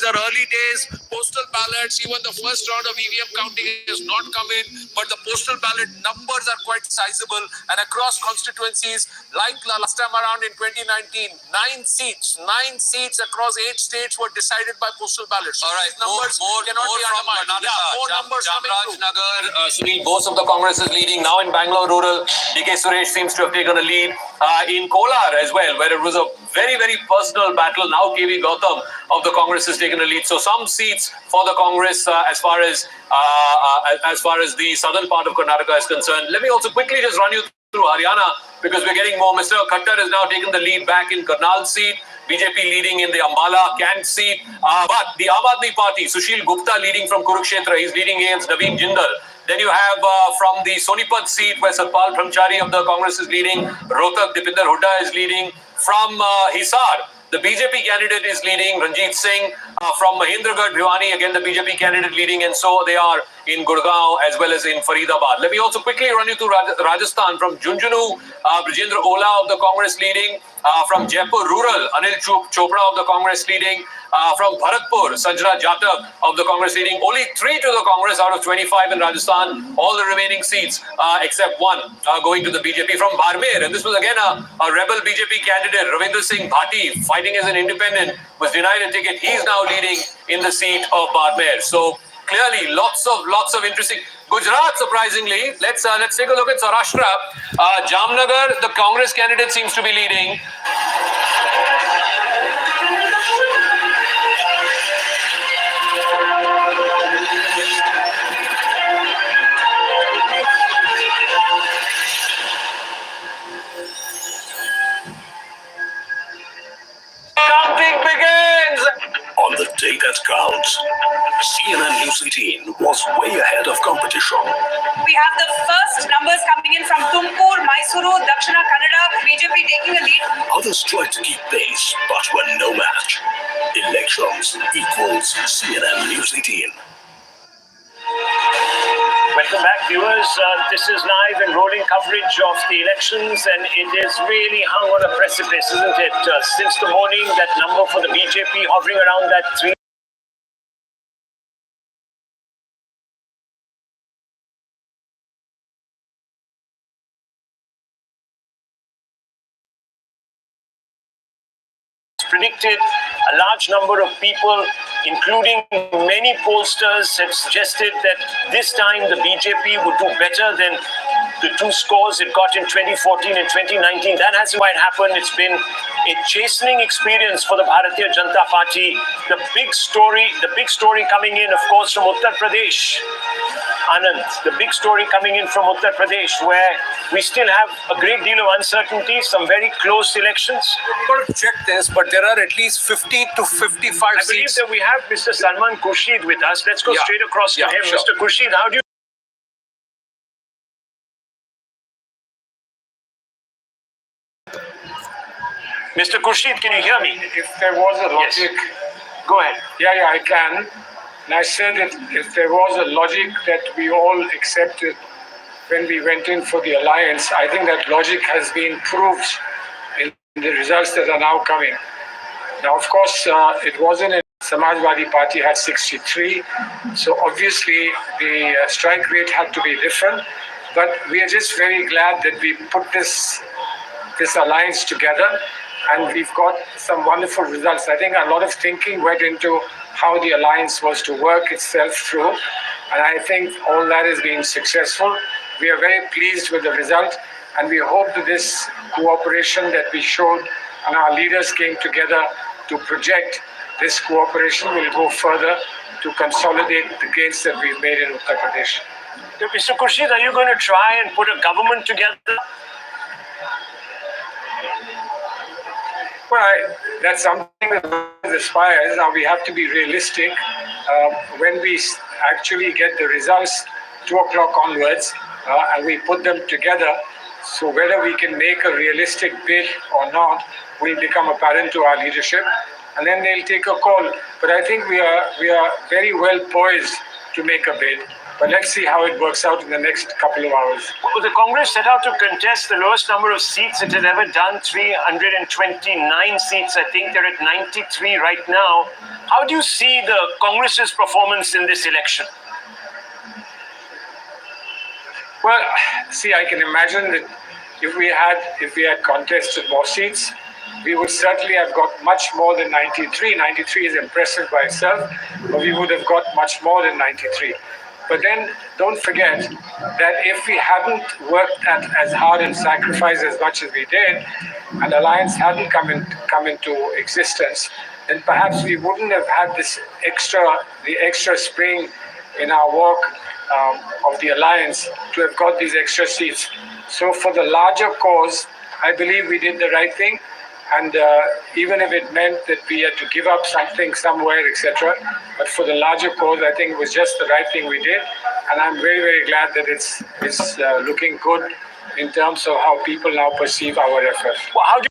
are early days. Postal ballots, even the first round of EVM counting has not come in, but the postal ballot numbers are quite sizable. And across constituencies, like last time around in 2019, 9 seats across 8 states were decided by postal ballots. So all right, numbers cannot be undermined. More numbers coming through. Sunil Bose of the Congress is leading now in Bangalore rural. DK Suresh seems to have taken a lead in Kolar as well, where it was a very, very personal battle. Now KV Gautam of the Congress has taken a lead. So some seats for the Congress as far as the southern part of Karnataka is concerned. Let me also quickly just run you through Haryana because we're getting more. Mr. Khattar has now taken the lead back in Karnal seat. BJP leading in the Ambala Kant seat. But the Aam Aadmi Party, Sushil Gupta leading from Kurukshetra. He's leading against Naveen Jindal. Then you have from the Sonipat seat where Satpal Brahmachari of the Congress is leading. Rohtak, Dipinder Hooda is leading. From Hisar, the BJP candidate is leading. Ranjit Singh from Mahendragarh, Bhiwani, again the BJP candidate leading, and so they are in Gurgaon as well as in Faridabad. Let me also quickly run you through Rajasthan. From Junjunu, Brijendra Ola of the Congress leading. From Jaipur Rural, Anil Chopra of the Congress leading. From Bharatpur, Sanjana Jatak of the Congress leading. Only 3 to the Congress out of 25 in Rajasthan. All the remaining seats except 1 going to the BJP. From Barmer, and this was again a rebel BJP candidate, Ravindra Singh Bhati, fighting as an independent, was denied a ticket. He is now leading in the seat of Barmer. So clearly, lots of interesting. Gujarat, surprisingly, let's take a look at Saurashtra. Jamnagar, the Congress candidate seems to be leading. Counting begins! On the day that counts, CNN News 18 was way ahead of competition. We have the first numbers coming in from Tumkur, Mysuru, Dakshina Kannada, BJP taking a lead. Others tried to keep pace, but were no match. Elections equals CNN News 18. Welcome back, viewers. This is live and rolling coverage of the elections, and it is really hung on a precipice, isn't it? Since the morning, that number for the BJP hovering around that 3. Predicted. A large number of people, including many pollsters, have suggested that this time the BJP would do better than the 2 scores it got in 2014 and 2019. That hasn't quite happened. It's been a chastening experience for the Bharatiya Janata Party. The big story coming in, of course, from Uttar Pradesh. Anand, the big story coming in from Uttar Pradesh, where we still have a great deal of uncertainty, some very close elections. I've got to check this, but there are at least 50 to 55 seats. I believe that we have Mr. Salman Khurshid with us. Let's go straight across to him. Sure. Mr. Khurshid, how do you... Mr. Khurshid, can you hear me? If there was a logic... Yes. Go ahead. Yeah, I can. And I said that if there was a logic that we all accepted when we went in for the alliance, I think that logic has been proved in the results that are now coming. Now, of course, it wasn't in Samajwadi Party had 63, so obviously the strike rate had to be different. But we are just very glad that we put this alliance together, and we've got some wonderful results. I think a lot of thinking went into how the alliance was to work itself through, and I think all that has been successful. We are very pleased with the result, and we hope that this cooperation that we showed and our leaders came together to project, this cooperation will go further to consolidate the gains that we've made in Uttar Pradesh. Mr. Khurshid, are you going to try and put a government together? Well, that's something that aspires. Now we have to be realistic. When we actually get the results 2 o'clock onwards and we put them together, so whether we can make a realistic bid or not will become apparent to our leadership, and then they'll take a call. But I think we are very well poised to make a bid. But let's see how it works out in the next couple of hours. Well, the Congress set out to contest the lowest number of seats it has ever done, 329 seats. I think they're at 93 right now. How do you see the Congress's performance in this election? Well, see, I can imagine that if we had contested more seats, we would certainly have got much more than 93. 93 is impressive by itself, but we would have got much more than 93. But then don't forget that if we hadn't worked as hard and sacrificed as much as we did, and Alliance hadn't come into existence, then perhaps we wouldn't have had the extra spring in our work of the Alliance to have got these extra seats. So for the larger cause, I believe we did the right thing. And even if it meant that we had to give up something somewhere, etc., but for the larger cause, I think it was just the right thing we did. And I'm very, very glad that it's looking good in terms of how people now perceive our efforts. Well, how do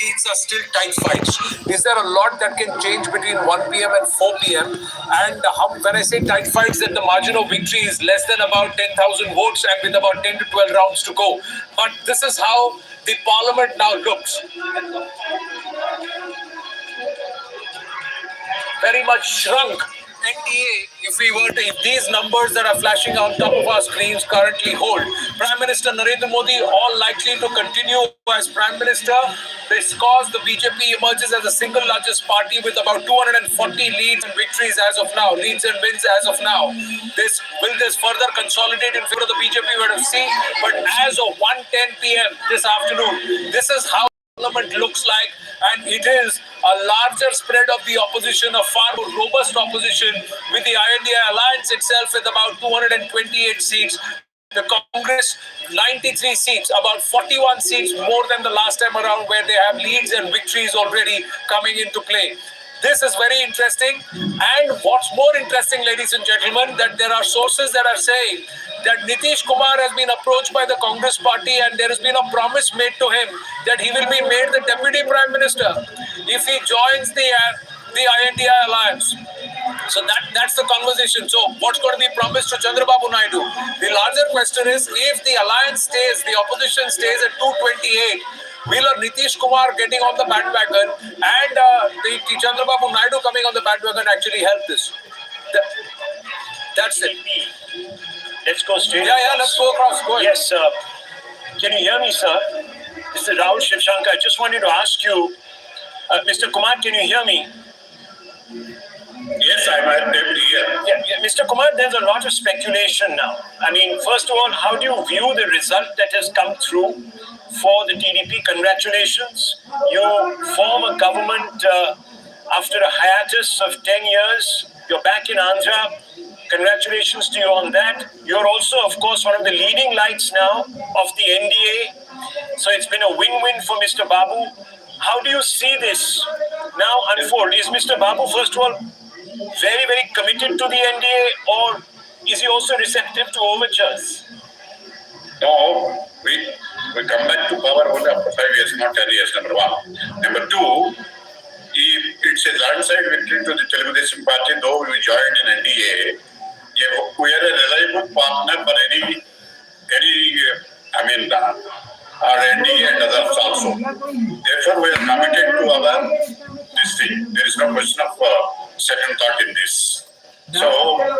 seats are still tight fights. Is there a lot that can change between 1 p.m. and 4 p.m.? And when I say tight fights, then the margin of victory is less than about 10,000 votes and with about 10 to 12 rounds to go. But this is how the parliament now looks. Very much shrunk. NDA, if these numbers that are flashing on top of our screens currently hold, Prime Minister Narendra Modi all likely to continue as Prime Minister because the BJP emerges as the single largest party with about 240 leads and victories as of now, leads and wins as of now. Will this further consolidate in favor of the BJP? We will see. But as of 1:10 p.m. this afternoon, this is how Parliament looks like, and it is a larger spread of the opposition, a far more robust opposition, with the Ayodhya alliance itself with about 228 seats. The Congress, 93 seats, about 41 seats more than the last time around, where they have leads and victories already coming into play. This is very interesting. And what's more interesting, ladies and gentlemen, that there are sources that are saying that Nitish Kumar has been approached by the Congress party and there has been a promise made to him that he will be made the deputy prime minister if he joins the the INDI alliance. So that's the conversation. So what's going to be promised to Chandrababu Naidu? The larger question is, if the alliance stays, the opposition stays at 228, will Nitish Kumar getting on the bandwagon and the Chandrababu Naidu coming on the bandwagon actually help this? That's it. Let's go straight. Yeah, let's go across. Go ahead. Yes, sir. Can you hear me, sir? This is Rahul Shivshankar. I just wanted to ask you, Mr. Kumar, can you hear me? Yes, I'm able to hear. Yeah, Mr. Kumar, there's a lot of speculation now. I mean, first of all, how do you view the result that has come through for the TDP? Congratulations. You form a government after a hiatus of 10 years. You're back in Andhra. Congratulations to you on that. You're also, of course, one of the leading lights now of the NDA. So it's been a win-win for Mr. Babu. How do you see this now unfold? Is Mr. Babu, first of all, very, very committed to the NDA, or is he also receptive to overtures? No, we come back to power only after 5 years, not 10 years, number one. Number two, it's a landslide victory to the Telugu Desam Party, though we joined in NDA. We are a reliable partner for any our NDA and others also. Therefore, we are committed to this thing. There is no question of second thought in this. So, as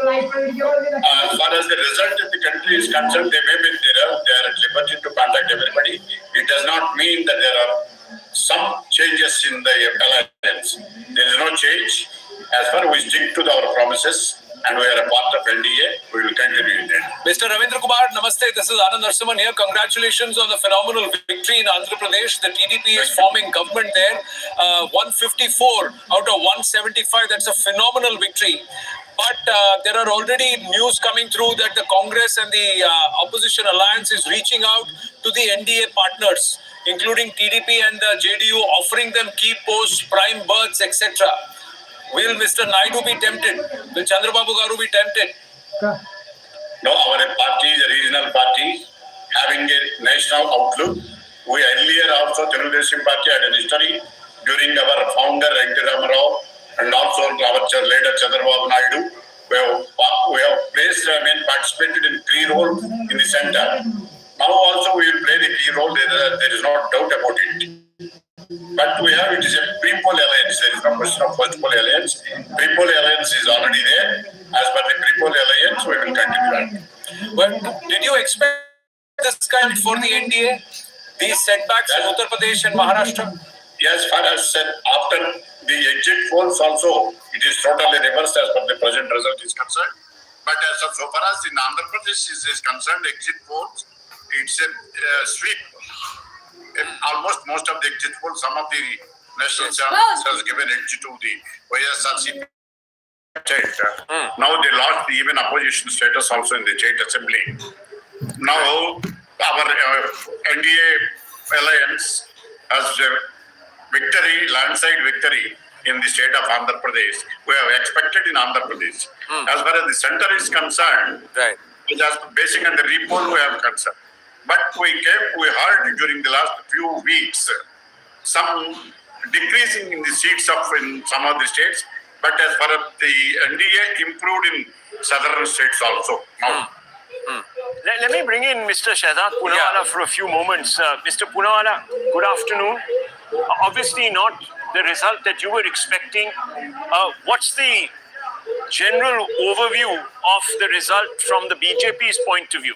far as the result of the country is concerned, they may be there. They are at liberty to contact everybody. It does not mean that there are some changes in the alliance. There is no change. As far as we stick to our promises, and we are a part of NDA, we will continue in that. Mr. Ravindra Kumar, namaste. This is Anand Narasimhan here. Congratulations on the phenomenal victory in Andhra Pradesh. The TDP is forming government there. 154 out of 175. That's a phenomenal victory. But there are already news coming through that the Congress and the opposition alliance is reaching out to the NDA partners, including TDP and the JDU, offering them key posts, prime berths, etc. Will Mr. Naidu be tempted? Will Chandrababu Garu be tempted? No, our party is a regional party having a national outlook. We earlier also, Telugu Desam Party had a history during our founder, N.T. Ramarao, and also our leader, Chandrababu Naidu. We have participated in key role in the center. Now also we will play the key role, there is no doubt about it. But it is a pre-poll alliance. There is no question of post-poll alliance. Pre-poll alliance is already there. As per the pre-poll alliance, we will continue that. But did you expect this kind for the NDA? These setbacks in Uttar Pradesh and Maharashtra? Yes, far as said, after the exit polls also, it is totally reversed as per the present result is concerned. But so far as in Andhra Pradesh is concerned, exit polls, it's a sweep. Almost most of the exit polls, some of the national channels has given edge to the YSRCP state. Now they lost even opposition status also in the state assembly. Now our NDA alliance has a victory, landslide victory in the state of Andhra Pradesh. We have expected in Andhra Pradesh. As far as the center is concerned, Right. just basing on the repoll we have concerned. But we heard during the last few weeks some decreasing in the seats in some of the states. But as far as the NDA improved in southern states also. Now. Let me bring in Mr. Shehzad Poonawalla for a few moments. Mr. Poonawalla, good afternoon. Obviously not the result that you were expecting. What's the general overview of the result from the BJP's point of view?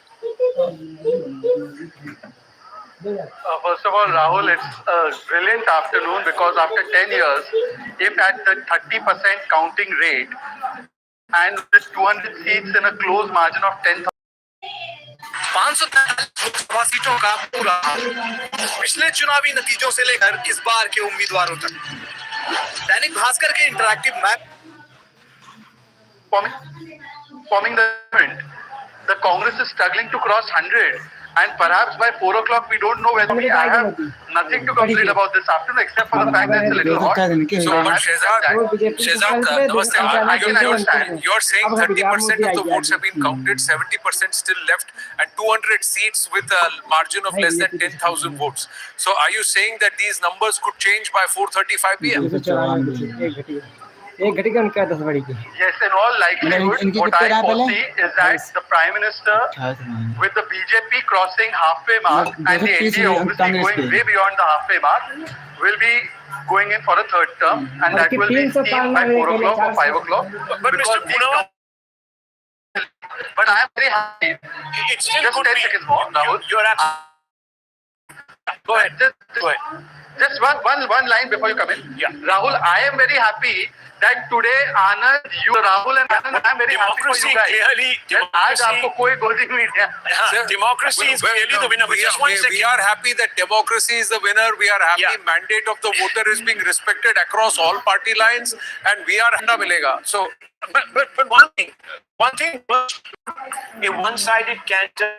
First of all, Rahul, it's a brilliant afternoon because after 10 years, if at the 30% counting rate and with 200 seats in a close margin of 10,000. 543 Lok Sabha सीटों का पूरा पिछले चुनावी नतीजों से लेकर इस बार के उम्मीदवारों तक दैनिक भास्कर के interactive map forming the event, the Congress is struggling to cross 100, and perhaps by 4 o'clock we don't know whether I have nothing to complain about this afternoon except for the fact that it's a little hot. So, but Shehzad, namaste. You're saying 30% of the votes have been counted, 70% still left, and 200 seats with a margin of less than 10,000 votes. So, are you saying that these numbers could change by 4:35 p.m.? एक घटी का उनका 10 बड़ी की Yes, in all likelihood, इनकी what कितने I रहा पहले? foresee is that the Prime Minister, with the BJP crossing halfway mark and the 230 NDA obviously Congress going के। way beyond the halfway mark, will be going in for a third term, and that will be seen by 4 o'clock or 5 o'clock. But Mr. Because these Poonawalla, but I am very happy. it still Just could 10 be. seconds more, Rahul. You're absolutely. Go ahead. Go ahead. Just one line before you come in. Yeah. Rahul, I am very happy that today Anand, you, Rahul and Anand, I am very happy for Democracy you guys. clearly. आज आपको कोई गोदी नहीं है. Democracy is clearly the winner. But just one second. We are happy that democracy is the winner. We are happy Yeah. mandate of the voter is being respected across all party lines, and we are handa milega. So But one thing, a one-sided canter